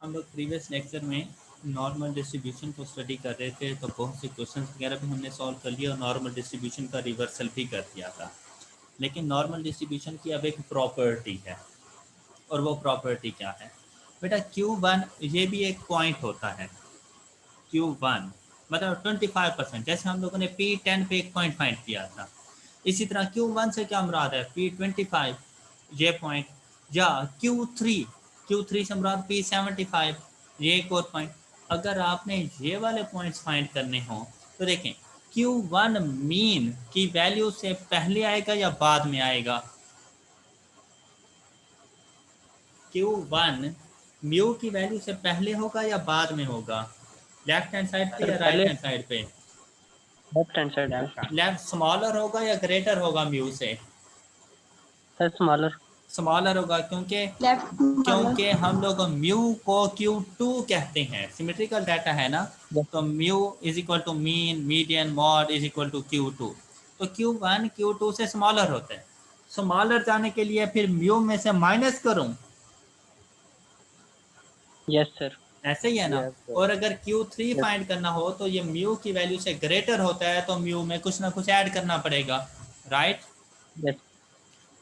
हम लोग previous lecture में नॉर्मल डिस्ट्रीब्यूशन को स्टडी कर रहे थे, तो बहुत से क्वेश्चंस वगैरह भी हमने सॉल्व कर लिया और नॉर्मल डिस्ट्रीब्यूशन का रिवर्सल भी कर दिया था। लेकिन नॉर्मल डिस्ट्रीब्यूशन की अब एक प्रॉपर्टी है, और वो प्रॉपर्टी क्या है बेटा? Q1 ये भी एक पॉइंट होता है। Q1 मतलब 25%, जैसे हम लोगों ने P10 पे एक पॉइंट फाइंड किया था, इसी तरह Q1 से क्या मुराद है? P25 ये पॉइंट, या Q3 से मुराद P75 ये एक और पॉइंट। अगर आपने ये वाले पॉइंट्स फाइंड करने हो तो देखें Q1 मीन की वैल्यू से पहले आएगा या बाद में आएगा? Q1 म्यू की वैल्यू से पहले होगा या बाद में होगा? लेफ्ट हैंड साइड पे सर या पहले राइट हैंड साइड पे? लेफ्ट हैंड साइड पे। लेफ्ट स्मॉलर होगा या ग्रेटर होगा म्यू से? Sir smaller. स्मॉलर होगा, क्योंकि क्योंकि हम लोग म्यू को Q2 कहते हैं। सिमेट्रिकल डाटा है ना, तो mu is equal to mean, median, mode is equal to Q2। तो Q1 Q2 से स्मॉलर होता है। स्मॉलर जाने के लिए फिर म्यू में से माइनस करूं, यस सर। ऐसे ही है ना। और अगर Q3 यस फाइंड करना हो तो ये म्यू की वैल्यू से ग्रेटर होता है, तो म्यू में कुछ ना कुछ ऐड करना पड़ेगा, राइट? यस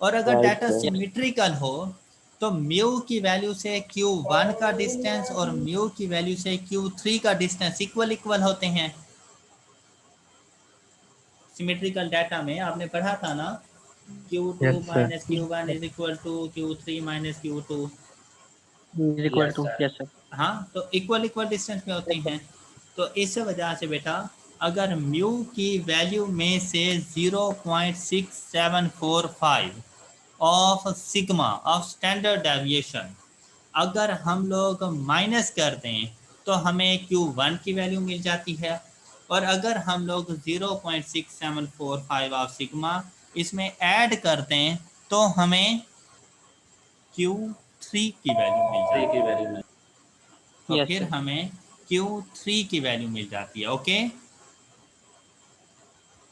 और अगर राइट डाटा सर। सिमेट्रिकल हो तो म्यू की वैल्यू से Q1 का डिस्टेंस और म्यू की वैल्यू से Q3 का डिस्टेंस इक्वल इक्वल होते हैं। सिमेट्रिकल डाटा में आपने पढ़ा था ना, Q2 yes sir. Minus Q1 is equal to Q3 minus Q2। Is equal to yes sir. हाँ, तो इक्वल इक्वल डिस्टेंस में होते हैं। तो इस वजह से बेटा, अगर म्यू की वैल्यू में से 0.6745 of sigma of standard deviation अगर हम लोग माइनस कर दें तो हमें Q1 की वैल्यू मिल जाती है। और अगर हम लोग 0.6745 ऑफ सिग्मा इसमें ऐड कर दें तो हमें Q3 की वैल्यू मिल जाती है। तो यस फिर सर। हमें Q3 की वैल्यू मिल जाती है। Okay,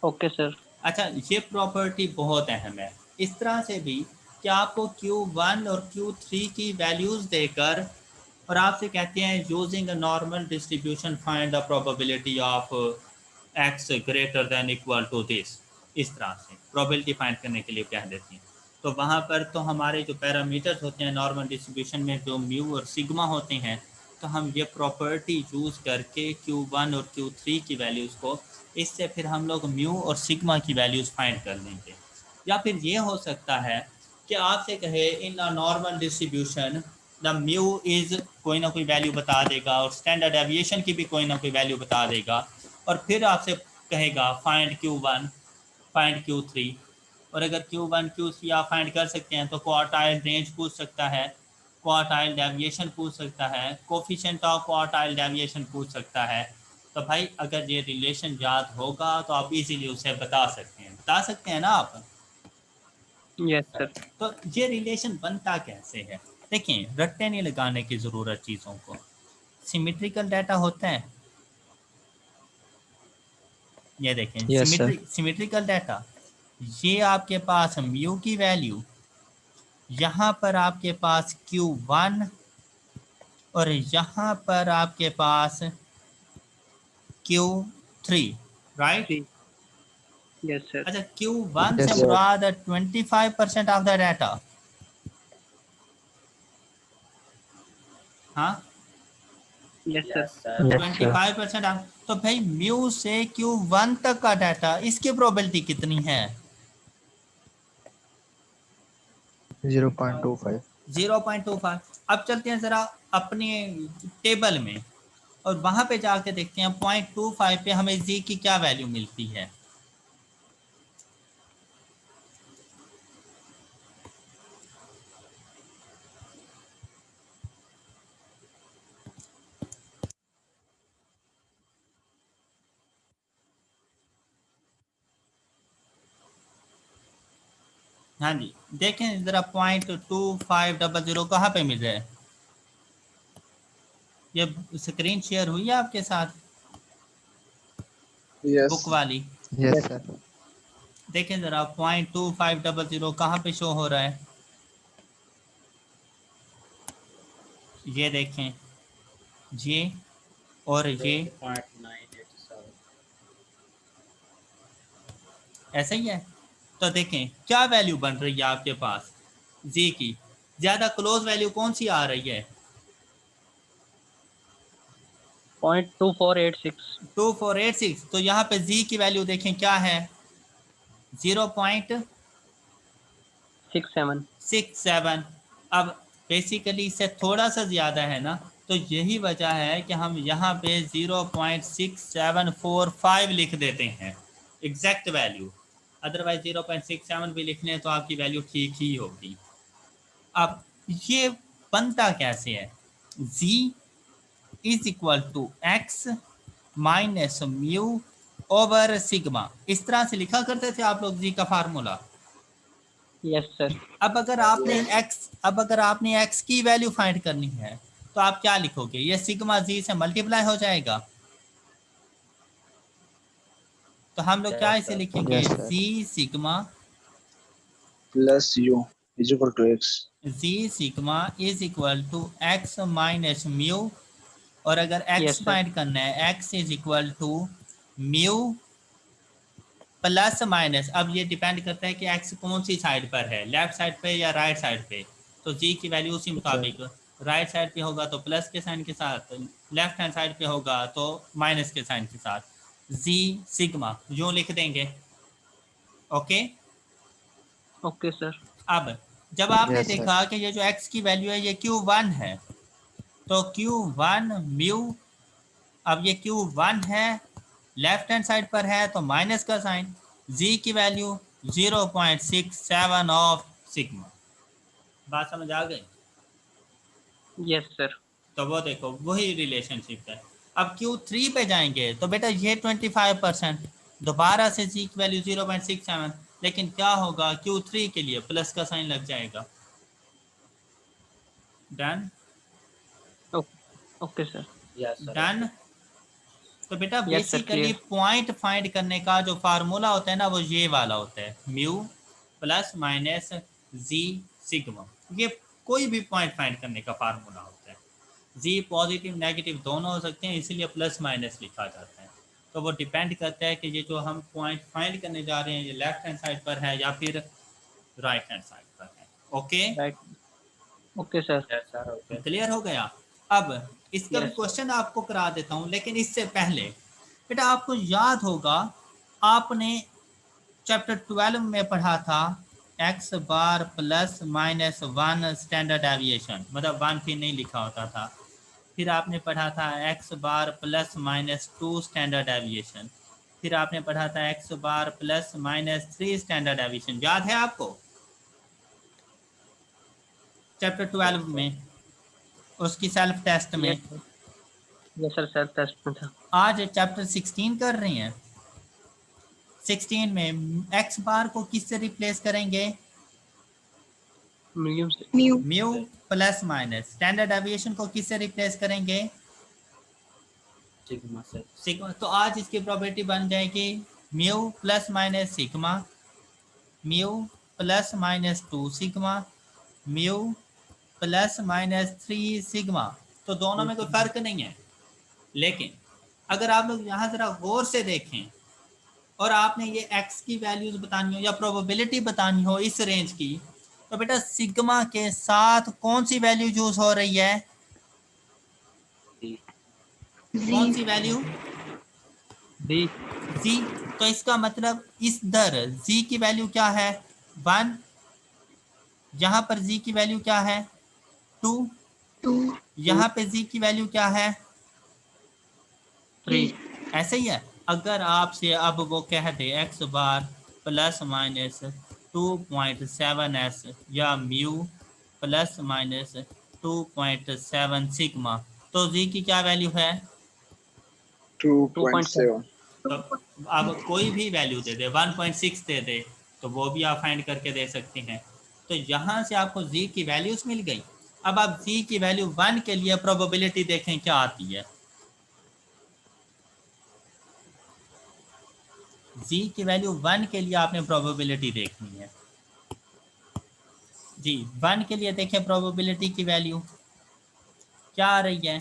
okay sir. अच्छा, ये प्रॉपर्टी बहुत अहम है। इस तरह से भी कि आपको Q1 और Q3 की वैल्यूज देकर और आपसे कहते हैं using a normal distribution find the probability of x greater than equal to this. इस तरह से प्रोबेबिलिटी फाइंड करने के लिए कह देती हैं। तो वहाँ पर तो हमारे जो पैरामीटर्स होते हैं नॉर्मल डिस्ट्रीब्यूशन में, जो म्यू और सिग्मा होते हैं, तो हम ये प्रॉपर्टी यूज़ करके Q1 और Q3 की वैल्यूज़ को, इससे फिर हम लोग म्यू और सिग्मा की वैल्यूज़ फाइंड कर लेंगे। या फिर ये हो सकता है कि आपसे कहे in a normal distribution the mu is, कोई ना कोई वैल्यू बता देगा, और स्टैंडर्ड एविएशन की भी कोई ना कोई वैल्यू बता देगा, और फिर आपसे कहेगा फाइंड Q1 फाइंड Q3। और अगर Q1 Q3 आप फाइंड कर सकते हैं तो क्वार्टाइल रेंज पूछ सकता है, क्वार्टाइल डेविएशन पूछ सकता है, कोफिशिएंट ऑफ क्वार्टाइल डेविएशन पूछ सकता है। तो भाई अगर ये रिलेशन याद होगा तो आप इजीली उसे बता सकते हैं ना आप। Yes sir. तो ये रिलेशन बनता कैसे है? देखिए, रट्टे नहीं लगाने की ज़रूरत चीज़ों को। सिमेट्रिकल डाटा होता है, ये देखें यस सर। सिमेट्रिकल डाटा, ये आपके पास म्यू की वैल्यू, यहाँ पर आपके पास Q1 और यहाँ पर आपके पास Q3, राइट? 3। Yes sir. अच्छा, Q1 से yes sir. Murad 25% of the data. हाँ, यस सर। Yes sir. 25%। तो भाई म्यू से Q1 तक का डाटा, इसकी प्रोबेबिलिटी कितनी है? 0.25। 0.25। अब चलते हैं ज़रा अपने टेबल में और वहाँ पे जाके देखते हैं 0.25 पे हमें जी की क्या वैल्यू मिलती है। हाँ जी, देखें ज़रा 0.2500 कहाँ पे मिल रहा है? ये स्क्रीन शेयर हुई है आपके साथ, यस। बुक वाली? Yes sir. देखें ज़रा 0.2500 कहाँ पे शो हो रहा है, ये देखें। ये और ये 0.987. ऐसा ही है। तो देखें क्या वैल्यू बन रही है आपके पास जी की, ज़्यादा क्लोज वैल्यू कौन सी आ रही है? 0.2486. 2486। तो यहाँ पे जी की वैल्यू देखें क्या है, 0.67। 67. अब बेसिकली इससे थोड़ा सा ज़्यादा है ना, तो यही वजह है कि हम यहाँ पे 0.6745 लिख देते हैं एग्जैक्ट वैल्यू। अदरवाइज 0.67 भी लिखने हैं तो आपकी वैल्यू ठीक ही होगी। अब ये बनता कैसे है, z is equal to x minus mu over sigma, इस तरह से लिखा करते थे आप लोग जी का फार्मूला। Yes, sir. अब अगर आपने x की वैल्यू फाइंड करनी है तो आप क्या लिखोगे, ये सिग्मा जी से मल्टीप्लाई हो जाएगा। तो हम लोग क्या इसे लिखेंगे, Yes, sir. Z sigma Plus u is equal to x. Z sigma is equal to x minus mu, और अगर Yes, x sir. फाइंड करना है x is equal to mu plus minus, अब ये डिपेंड करता है कि x कौन सी साइड पर है, लेफ्ट साइड पे या राइट साइड पे। तो g की वैल्यू उसी मुताबिक राइट साइड पे होगा तो प्लस के साइन के साथ, लेफ्ट हैंड साइड पे होगा तो माइनस के साइन के साथ, जी सिग्मा यूँ लिख देंगे। ओके। Okay, sir. अब जब आपने Yes, sir. देखा कि ये जो x की वैल्यू है ये Q1 है, तो Q1 म्यू, अब ये Q1 है लेफ्ट हैंड साइड पर है तो माइनस का साइन, जी की वैल्यू 0.67 ऑफ सिग्मा। बात समझ आ गई? Yes, sir. तो वो देखो वही रिलेशनशिप है। अब Q3 पे जाएंगे तो बेटा ये 25%, दोबारा से जी की वैल्यू 0.67, लेकिन क्या होगा Q3 के लिए प्लस का साइन लग जाएगा। Done Okay, sir. Yes, sir. Done. तो बेटा Yes, sir. Basically Clear. Point find करने का जो फार्मूला होता है ना वो ये वाला होता है, mu plus minus z sigma. ये कोई भी पॉइंट फाइंड करने का फार्मूला होता है। जी पॉजिटिव नेगेटिव दोनों हो सकते हैं, इसीलिए प्लस माइनस लिखा जाता है। तो वो डिपेंड करता है कि ये जो हम पॉइंट फाइंड करने जा रहे हैं ये लेफ्ट हैंड साइड पर है या फिर राइट हैंड साइड पर है। Okay, Right. Okay, sir. Yes, sir. Okay. Clear हो गया। अब इसका भी Yes. क्वेश्चन आपको करा देता हूं, लेकिन इससे पहले बेटा आपको याद होगा आपने चैप्टर 12 में पढ़ा था एक्स बार प्लस माइनस 1 स्टैंडर्ड डेविएशन, मतलब 1 फिर नहीं लिखा होता था। फिर आपने पढ़ा था एक्स बार प्लस माइनस 2 स्टैंडर्ड डेविएशन। फिर आपने पढ़ा था एक्स बार प्लस माइनस 3 स्टैंडर्ड डेविएशन, याद है आपको चैप्टर 12 में उसकी सेल्फ टेस्ट में। Yes, sir. Yes, sir. Self test में था. आज चैप्टर 16 कर रही हैं। 16 में एक्स बार को किससे रिप्लेस करेंगे, Medium से. Mu plus minus. Standard deviation को किससे रिप्लेस करेंगे, Sigma से. सिग्मा। तो आज इसकी प्रॉपर्टी बन जाएगी mu plus minus sigma, mu plus minus 2 sigma, mu plus minus 3 sigma. तो दोनों में कोई फर्क नहीं है, लेकिन अगर आप लोग यहाँ जरा गौर से देखें और आपने ये x की वैल्यूज बतानी हो या प्रोबेबिलिटी बतानी हो इस रेंज की, तो बेटा सिग्मा के साथ कौन सी वैल्यू यूज हो रही है, कौन सी वैल्यू, D. z। तो इसका मतलब इस दर z की वैल्यू क्या है 1, यहाँ पर z की वैल्यू क्या है 2, यहाँ पे z की वैल्यू क्या है 3. ऐसे ही है। अगर आपसे अब वो कह दे एक्स बार प्लस माइनस 2.7s या म्यू प्लस माइनस 2.7 सिग्मा, तो जी की क्या वैल्यू है, 2.7. तो अब कोई भी वैल्यू दे दे, 1.6 दे दे तो वो भी आप फाइंड करके दे सकते हैं। तो यहाँ से आपको जी की वैल्यूज मिल गई। अब आप जी की वैल्यू 1 के लिए प्रोबेबिलिटी देखें क्या आती है, जी की वैल्यू 1 के लिए आपने प्रोबेबिलिटी देखनी है। जी 1 के लिए देखें प्रोबेबिलिटी की वैल्यू क्या आ रही है,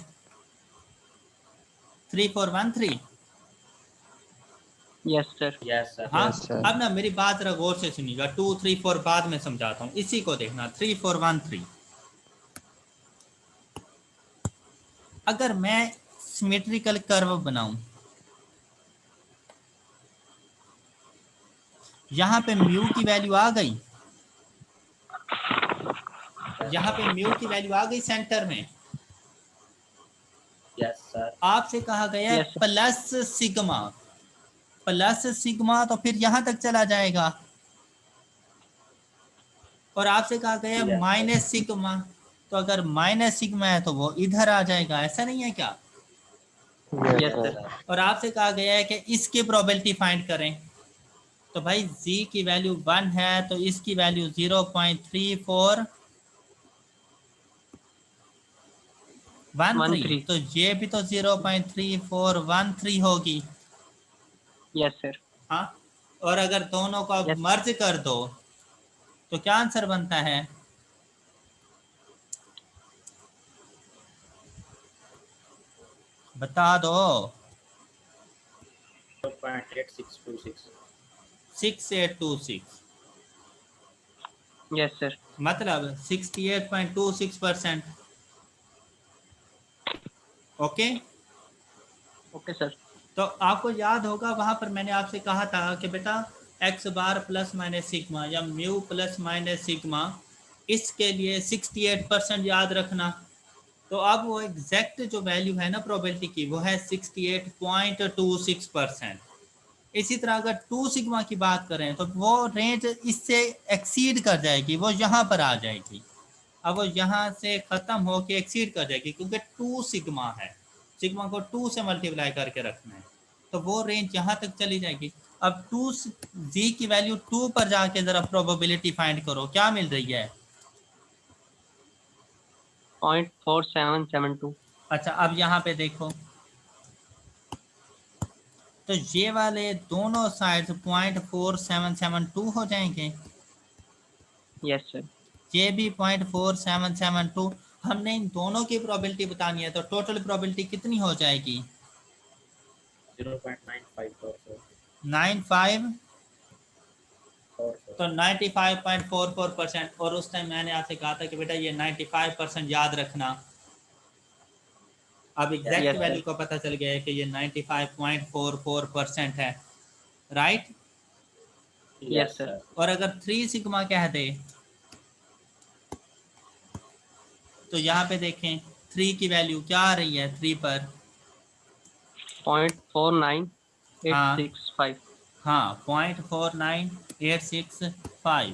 3413। Yes, sir. Yes, sir. हाँ Yes, sir. अब ना मेरी बात जरा गौर से सुनिएगा, 2 3 4 बाद में समझाता हूँ, इसी को देखना। 3413 अगर मैं सिमेट्रिकल कर्व बनाऊं, यहाँ पे म्यू की वैल्यू आ गई, यहाँ पे म्यू की वैल्यू आ गई सेंटर में। Yes, sir. आपसे कहा गया है Yes, sir. Plus sigma, plus sigma तो फिर यहाँ तक चला जाएगा, और आपसे कहा गया Yes, sir. माइनस सिग्मा, तो अगर माइनस सिग्मा है तो वो इधर आ जाएगा, ऐसा नहीं है क्या? Yes, Yes, sir. sir. और आपसे कहा गया है कि इसकी प्रोबेबिलिटी फाइंड करें, तो भाई z की वैल्यू 1 है तो इसकी वैल्यू 0.3413, 13. तो ये भी तो 0.3413 होगी। Yes, sir. हाँ, और अगर दोनों को आप Yes. मर्ज कर दो तो क्या आंसर बनता है? बता दो। 0.8626. 6826, Yes, sir. मतलब 68.26%। Okay, Okay, sir. तो आपको याद होगा वहां पर मैंने आपसे कहा था कि बेटा एक्स बार प्लस माइनस सिग्मा या म्यू प्लस माइनस सिग्मा, इसके लिए 68% याद रखना। तो अब वो एग्जैक्ट जो वैल्यू है ना प्रोबेबिलिटी की, वो है 68.26%। इसी तरह अगर 2 सिग्मा की बात करें तो वो रेंज इससे एक्सीड कर जाएगी, वो यहाँ पर आ जाएगी। अब वो यहाँ से ख़त्म होके एक्सीड कर जाएगी क्योंकि 2 सिग्मा है, सिग्मा को 2 से मल्टीप्लाई करके रखना है, तो वो रेंज यहाँ तक चली जाएगी। अब 2 जी की वैल्यू 2 पर जाके ज़रा प्रोबेबिलिटी फाइंड करो, क्या मिल रही है? 0.4772. अच्छा अब यहाँ पे देखो, तो ये वाले दोनों साइड्स 0.4772 हो जाएंगे, Yes, sir. ये भी 0.4772। हमने इन दोनों की प्रोबेबिलिटी बतानी है, तो टोटल प्रोबेबिलिटी कितनी हो जाएगी? 0.9544. 95, तो 95.44%। और उस टाइम मैंने आपसे कहा था कि बेटा ये 95% याद रखना। अब एग्जैक्ट Yes, sir. वैल्यू का पता चल गया है कि ये 95.44% है, राइट? Yes, sir. और अगर 3 सिग्मा कह दे तो यहाँ पे देखें 3 की वैल्यू क्या आ रही है 3 पर? 0.49865. हाँ 0.49865।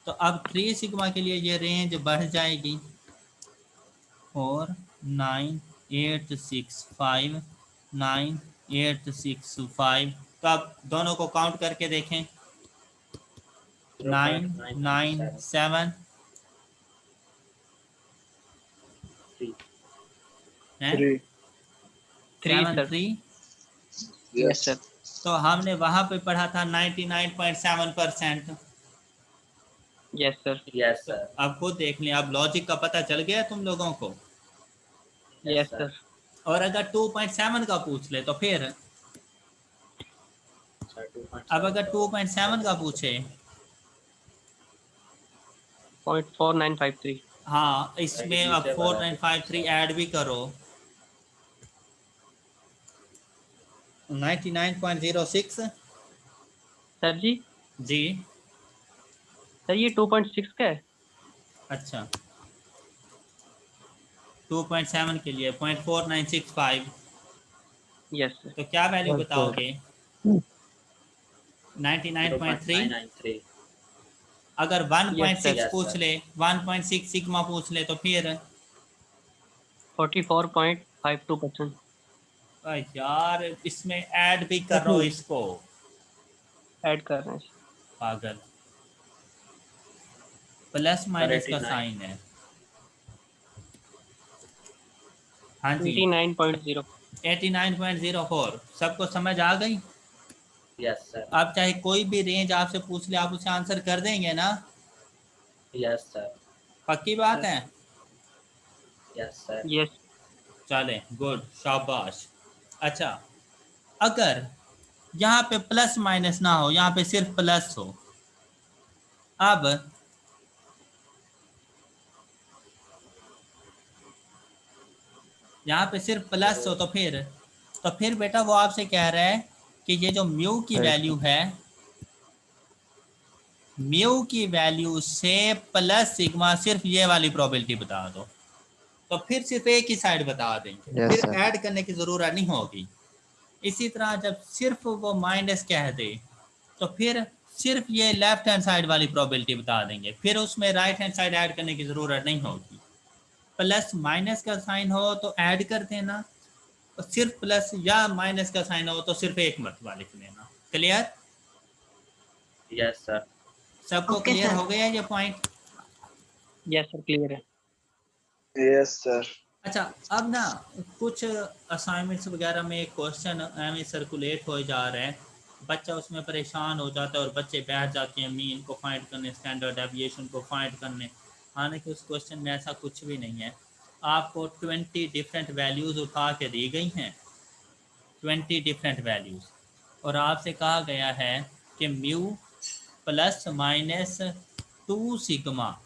तो अब 3 सिग्मा के लिए ये रेंज बढ़ जाएगी 49865 9865। तो अब दोनों को काउंट करके देखें, 997 है, 3. 3, sir. 73। Yes, sir. तो हमने वहां पे पढ़ा था 99.7%। Yes, sir. Yes, sir. अब खुद देख लें, अब लॉजिक का पता चल गया तुम लोगों को। Yes, sir. और अगर 2.7 का पूछ ले तो फिर, Sir, 2.7. अब अगर 2.7 का पूछे, 0.4953. हाँ इसमें अब 4953 ऐड भी करो, 99.06। सर जी, जी सर ये 2.6 का है। अच्छा, 2.7 के लिए 0.4965, यस सर। तो क्या वैल्यू बताओगे? 99.3। 0.993. अगर 1.6 Yes, पूछ sir. ले, 1.6 सिग्मा पूछ ले तो फिर 44.52%। यार इसमें ऐड भी करो इसको, ऐड कर रहे हैं। पागल, प्लस माइनस का 89. साइन है। हाँ जी 89.0। 89.04 सबको समझ आ गई? Yes, sir. अब चाहे कोई भी रेंज आपसे पूछ ले आप उसे आंसर कर देंगे ना? Yes, sir. पक्की बात है? Yes, sir. यस। चले गुड, शाबाश। अच्छा, अगर यहाँ पे प्लस माइनस ना हो, यहाँ पे सिर्फ प्लस हो, अब यहाँ पे सिर्फ प्लस हो, तो फिर बेटा वो आपसे कह रहा है कि ये जो म्यू की वैल्यू है, म्यू की वैल्यू से प्लस सिग्मा, सिर्फ ये वाली प्रोबेबिलिटी बता दो। तो फिर सिर्फ एक ही साइड बता देंगे, Yes, फिर sir. ऐड करने की ज़रूरत नहीं होगी। इसी तरह जब सिर्फ वो माइनस कह दे तो फिर सिर्फ ये लेफ्ट हैंड साइड वाली प्रोबेबिलिटी बता देंगे, फिर उसमें राइट हैंड साइड ऐड करने की ज़रूरत नहीं होगी। प्लस माइनस का साइन हो तो ऐड कर देना, और सिर्फ प्लस या माइनस का साइन हो तो सिर्फ एक मरतबा लिख लेना। क्लियर? Yes sir. सबको Okay, क्लियर sir. हो गया ये पॉइंट? यस सर, क्लियर है। Yes, sir. अच्छा, अब ना कुछ असाइनमेंट्स वगैरह में क्वेश्चन एवं सर्कुलेट हो जा रहे हैं, बच्चा उसमें परेशान हो जाता है और बच्चे बैठ जाते हैं मीन को फाइंड करने, स्टैंडर्ड डेविएशन को फाइंड करने। हालांकि उस क्वेश्चन में ऐसा कुछ भी नहीं है। आपको 20 डिफरेंट वैल्यूज़ उठा के दी गई हैं, 20 डिफरेंट वैल्यूज़, और आपसे कहा गया है कि म्यू प्लस माइनस 2 सिग्मा,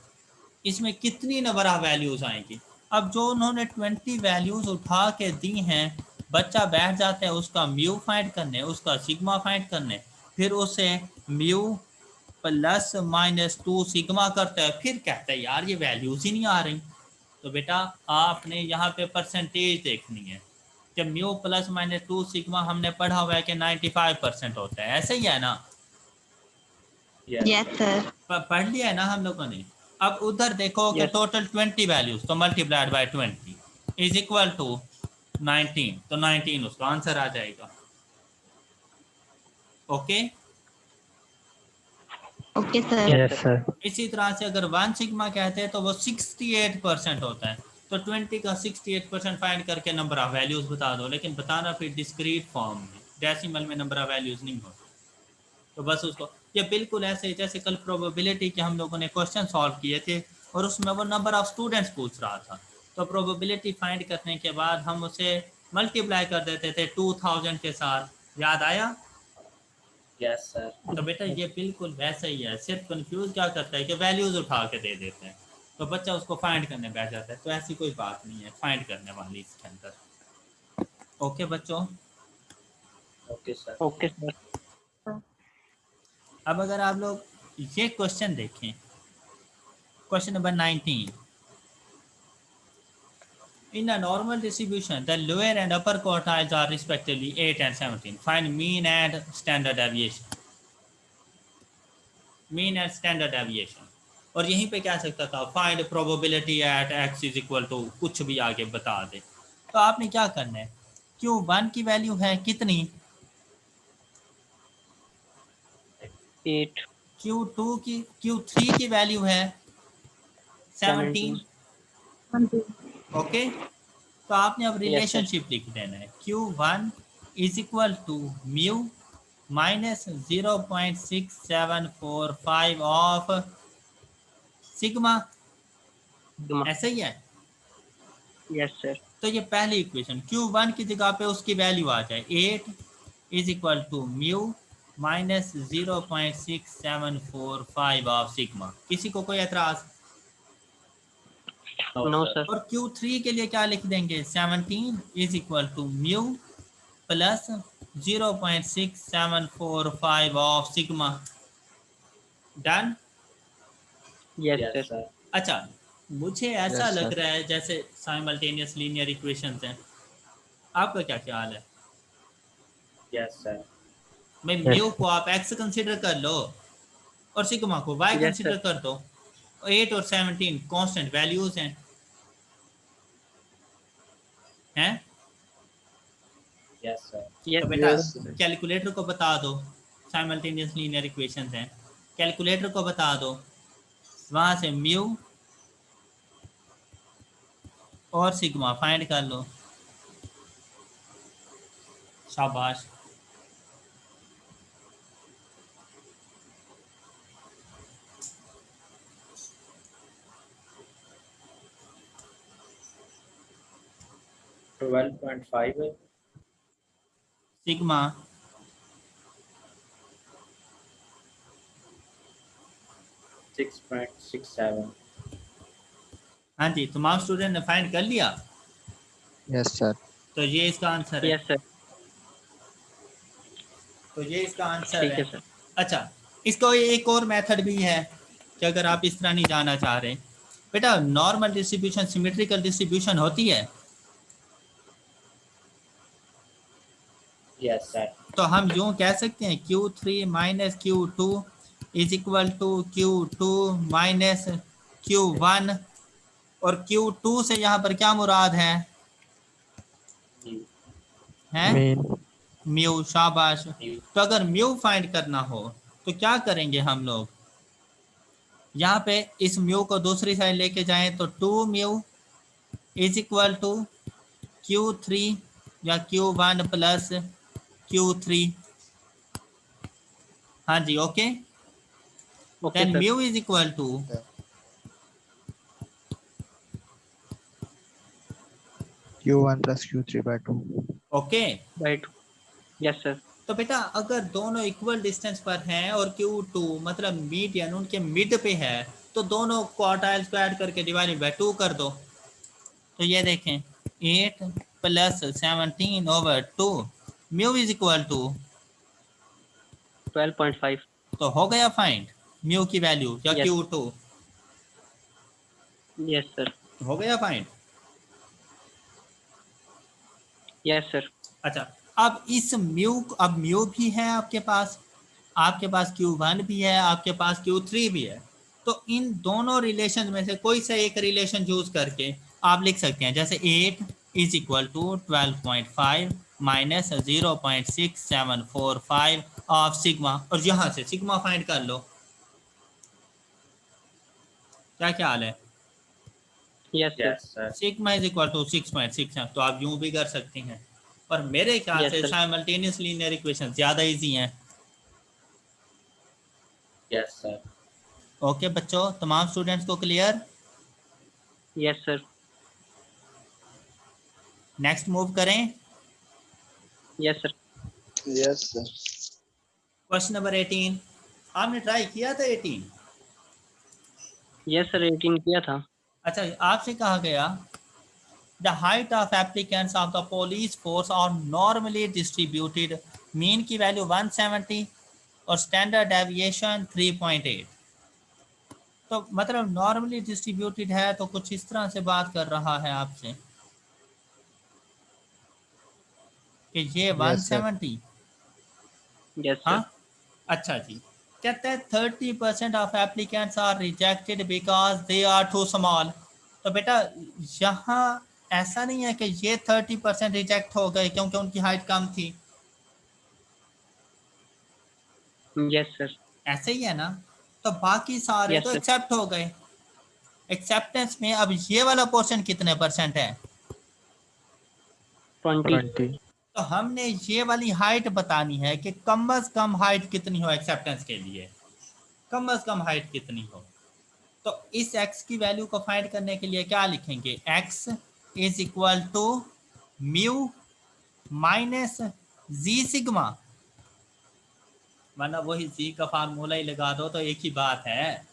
इसमें कितनी नंबर ऑफ वैल्यूज़ आएंगी। अब जो उन्होंने 20 वैल्यूज़ उठा के दी हैं, बच्चा बैठ जाता है उसका म्यू फाइंड करने, उसका सिग्मा फाइंड करने, फिर उसे म्यू प्लस माइनस 2 सिग्मा करता है, फिर कहता है यार ये वैल्यूज़ ही नहीं आ रही। तो बेटा आपने यहाँ पे परसेंटेज देखनी है। जब म्यू प्लस माइनस 2 सिग्मा हमने पढ़ा हुआ है कि 95% होता है, ऐसे ही है ना? Yes, sir. पढ़ लिया है ना हम लोगों ने? अब उधर देखो कि Yes. टोटल 20 वैल्यूज, तो multiplied by 20 is equal to 19, तो 19 उसका आंसर आ जाएगा। Okay? Okay, sir. Yes, sir. इसी तरह से अगर 1 सिग्मा कहते हैं तो वो 68% होता है, तो 20 का 68% फाइंड करके नंबर ऑफ वैल्यूज बता दो, लेकिन बताना फिर डिस्क्रीट फॉर्म में, डेसिमल में नंबर ऑफ वैल्यूज नहीं होती। तो बस उसको, ये बिल्कुल ऐसे जैसे कल प्रोबेबिलिटी के हम लोगों ने क्वेश्चन सॉल्व किए थे और उसमें वो नंबर ऑफ स्टूडेंट्स पूछ रहा था, तो प्रोबेबिलिटी फाइंड करने के बाद हम उसे मल्टीप्लाई कर देते थे 2000 के साथ। याद आया? Yes sir. तो बेटा ये बिल्कुल वैसा ही है, सिर्फ कंफ्यूज क्या करता है कि वैल्यूज उठा के दे देते हैं, तो बच्चा उसको फाइंड करने बैठ जाता है। तो ऐसी कोई बात नहीं है फाइंड करने वाली इसके अंदर। ओके बच्चों? Okay sir. Okay sir. अब अगर आप लोग ये क्वेश्चन देखें, question number 19, in a normal distribution the lower and upper quartiles are respectively 8 and 17, find mean and standard deviation, mean and standard deviation। और यहीं पे क्या सकता था, find probability at x is equal to कुछ भी आगे बता दे। तो आपने क्या करना है, Q1 की वैल्यू है कितनी, 8, Q2 की, Q3 की वैल्यू है 17। ओके, तो आपने अब Yes, sir. रिलेशनशिप लिख देना है, Q1 is equal to mu minus 0.6745 of sigma, Sigma. ऐसा ही है। Yes, sir. तो ये पहली इक्वेशन, Q1 की जगह पे उसकी वैल्यू आ जाए 8 is equal to mu minus 0.6745 of sigma. किसी को कोई एतराज? No, sir. और Q3 के लिए क्या लिख देंगे, 17 is equal to mu plus 0.6745 of sigma. Done? Yes, yes sir. Sir. अच्छा, मुझे ऐसा Yes, लग sir. रहा है जैसे साइमल्टेनियस लीनियर इक्वेशंस हैं, आपका क्या ख्याल है? Yes sir. मैं Yes. म्यू को आप x कंसीडर कर लो और सिग्मा को y Yes, कंसीडर sir. कर दो, 8 और 17 कांस्टेंट वैल्यूज हैं, हैं? Yes sir. Yes, तो बेटा Yes. कैलकुलेटर को बता दो, साइमल्टेनियस लीनियर इक्वेशंस हैं, कैलकुलेटर को बता दो, वहां से म्यू और सिग्मा फाइंड कर लो। शाबाश। $12.5 सिग्मा 6.67. हाँ जी, तमाम स्टूडेंट ने फाइंड कर लिया। Yes sir. तो ये इसका आंसर है। Yes sir. तो ये इसका आंसर ठीक है। है सर। अच्छा, इसको एक और मेथड भी है कि अगर आप इस तरह नहीं जाना चाह रहे, बेटा नॉर्मल डिस्ट्रीब्यूशन सिमेट्रिकल डिस्ट्रीब्यूशन होती है, Yes, sir. तो हम यूं कह सकते हैं Q3 minus Q2 is equal to Q2 minus Q1, और Q2 से यहाँ पर क्या मुराद है? Mu. हैं मीन। म्यू, शाबाश। Mu. तो अगर म्यू फाइंड करना हो तो क्या करेंगे हम लोग? यहाँ पे इस म्यू को दूसरी साइड लेके जाएं तो 2 mu is equal to Q3 या Q1 प्लस Q3। हाँ जी, okay. Okay then sir. Mu is equal to Q1 plus Q3/2। Okay. By 2। Yes sir. तो बेटा अगर दोनों इक्वल डिस्टेंस पर हैं और Q2 मतलब मीडियन उनके मिड पे है, तो दोनों क्वार्टाइल्स को ऐड करके डिवाइड बाय 2 कर दो। तो ये देखें 8 plus 17 over 2 mu is equal to, 12.5। तो हो गया फाइंड म्यू की वैल्यू या यस। Q2 yes sir. हो गया फाइंड। Yes sir. अच्छा, अब इस म्यू, अब म्यू भी है आपके पास Q1 भी है, आपके पास Q3 भी है। तो इन दोनों रिलेशन में से कोई सा एक रिलेशन यूज करके आप लिख सकते हैं, जैसे 8 is equal to 12.5 minus 0.6745 of sigma, और यहाँ से सिग्मा फाइंड कर लो। क्या ख्याल है? Yes sir. Yes, sir. Sigma is equal to 6.6, तो आप यूं भी कर सकते हैं, पर मेरे ख्याल यस से सर। साइमल्टेनियस लीनियर इक्वेशन ज़्यादा इजी हैं। Yes, sir. ओके बच्चों, तमाम स्टूडेंट्स को clear? Yes sir. Next move करें। Yes sir. Yes sir. Question number 18, आपने ट्राई किया था 18? यस सर 18 किया था। अच्छा, आपसे कहा गया the height of applicants of the police force are normally distributed, mean की वैल्यू 170 और स्टैंडर्ड डेविएशन 3.8। तो मतलब नॉर्मली डिस्ट्रीब्यूटेड है, तो कुछ इस तरह से बात कर रहा है आपसे कि ये यस सर। 170। यस हाँ, सर। अच्छा जी। कहते हैं 30% ऑफ applicants are rejected because they are too small. तो बेटा यहाँ ऐसा नहीं है कि ये 30% रिजेक्ट हो गए क्योंकि उनकी हाइट कम थी, यस सर। ऐसे ही है ना? तो बाकी सारे यस तो सर। एक्सेप्ट हो गए। एक्सेप्टेंस में अब ये वाला पोर्शन कितने परसेंट है? 20। 20। तो हमने ये वाली हाइट बतानी है कि कम अज कम हाइट कितनी हो एक्सेप्टेंस के लिए, कम अज कम हाइट कितनी हो। तो इस x की वैल्यू को फाइंड करने के लिए क्या लिखेंगे? x is equal to mu minus z sigma, वरना वही जी का फार्मूला ही लगा दो तो एक ही बात है।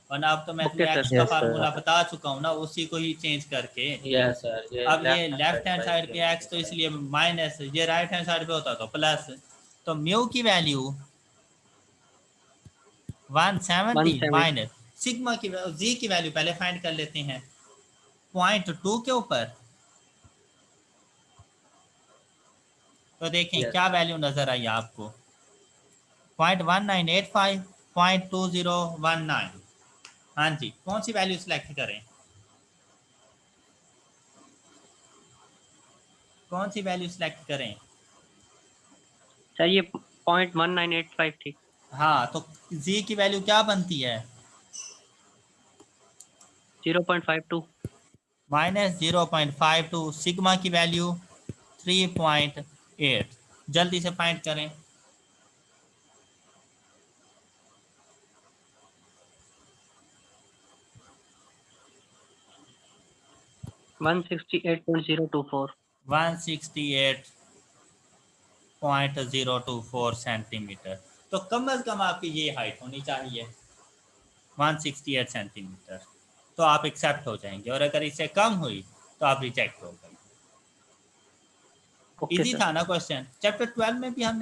वरना अब तो मैं ओके तुम्हें सर। x का यस फार्मूला सर। बता चुका हूँ ना, उसी को ही चेंज करके। Yes, sir. ये अब ये left hand left side hand पर साइड पे इसलिए x, तो minus है. इसलिए माइनस, ये राइट हैंड साइड पे होता तो प्लस। तो म्यू की वैल्यू 170 170। माइनस सिग्मा की, जी की वैल्यू पहले फाइंड कर लेते हैं 0.2 के ऊपर। तो देखें क्या Yes. वैल्यू नजर आई आपको? 0.1985, 0.2019। हाँ जी, कौन सी वैल्यू सिलेक्ट करें? कौन सी वैल्यू सिलेक्ट करें? सर ये 0.1985 थी। हाँ, तो जी की वैल्यू क्या बनती है? 0.52। माइनस 0.52, सिग्मा की वैल्यू 3.8। जल्दी से फाइंड करें। 168.024। 168.024 0.024 सेंटीमीटर, तो कम अज कम आपकी ये हाइट होनी चाहिए 168 सेंटीमीटर, तो आप एक्सेप्ट हो जाएंगे, और अगर इससे कम हुई तो आप रिजेक्ट हो गए। Okay easy sir. था ना क्वेश्चन? चैप्टर 12 में भी हमने